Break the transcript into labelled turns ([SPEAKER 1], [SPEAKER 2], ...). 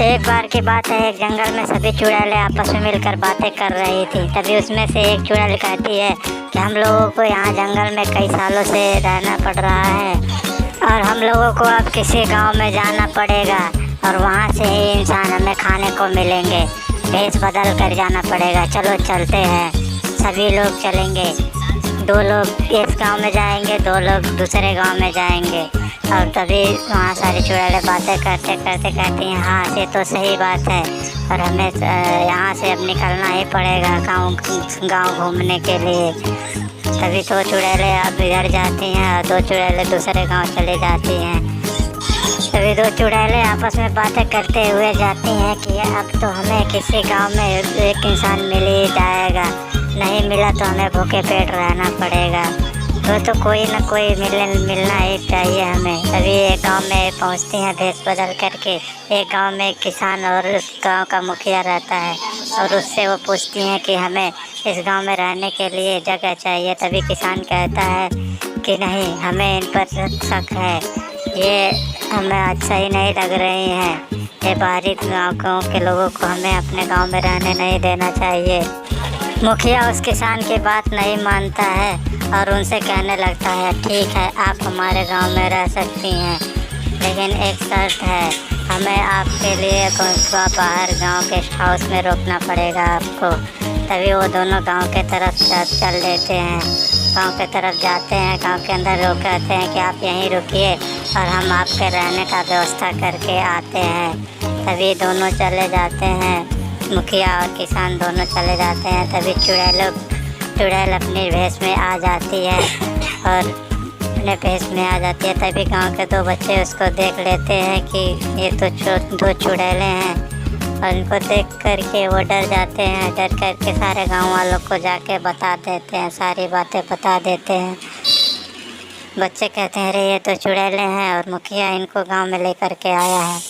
[SPEAKER 1] एक बार की बात है, एक जंगल में सभी चुड़ैलें आपस में मिलकर बातें कर रही थी। तभी उसमें से एक चुड़ैल कहती है कि हम लोगों को यहाँ जंगल में कई सालों से रहना पड़ रहा है और हम लोगों को अब किसी गांव में जाना पड़ेगा और वहाँ से ही इंसान हमें खाने को मिलेंगे। भेष बदल कर जाना पड़ेगा। चलो चलते हैं। सभी लोग चलेंगे। 2 लोग इस गांव में जाएंगे, 2 लोग दूसरे गांव में जाएंगे। और तभी वहाँ सारी चुड़ैलें बातें करते करते कहती हैं, हाँ ये तो सही बात है और हमें यहाँ से अब निकलना ही पड़ेगा गांव घूमने के लिए। तभी 2 चुड़ैलें अब इधर जाती हैं और 2 चुड़ैलें दूसरे गांव चली जाती हैं। तभी 2 चुड़ैलें आपस में बातें करते हुए जाती हैं कि अब तो हमें किसी गांव में एक इंसान मिल ही जाएगा, नहीं मिला तो हमें भूखे पेट रहना पड़ेगा। तो कोई ना कोई मिलना ही चाहिए हमें। तभी एक गांव में पहुंचती हैं भेष बदल करके। एक गांव में एक किसान और उस गांव का मुखिया रहता है और उससे वो पूछती हैं कि हमें इस गांव में रहने के लिए जगह चाहिए। तभी किसान कहता है कि नहीं, हमें इन पर शक है, ये हमें अच्छा ही नहीं लग रही हैं। ये बाहरी गाँव के लोगों को हमें अपने गाँव में रहने नहीं देना चाहिए। मुखिया उस किसान की बात नहीं मानता है और उनसे कहने लगता है, ठीक है आप हमारे गांव में रह सकती हैं, लेकिन एक शर्त है, हमें आपके लिए बाहर गांव गेस्ट हाउस में रोकना पड़ेगा आपको। तभी वो दोनों गांव के तरफ चल देते हैं। गांव के तरफ जाते हैं, गांव के अंदर रोक कहते हैं कि आप यहीं रुकिए और हम आपके रहने का व्यवस्था करके आते हैं। तभी दोनों चले जाते हैं, मुखिया और किसान दोनों चले जाते हैं। तभी चुड़ैल अपनी भेष में आ जाती है और अपने भेष में आ जाती है। तभी गांव के 2 बच्चे उसको देख लेते हैं कि ये तो 2 चुड़ैलें हैं और इनको देख करके वो डर जाते हैं। डर करके सारे गांव वालों को जाके बता देते हैं, सारी बातें बता देते हैं। बच्चे कहते हैं, अरे ये तो चुड़ैलें हैं और मुखिया इनको गांव में लेकर के आया है।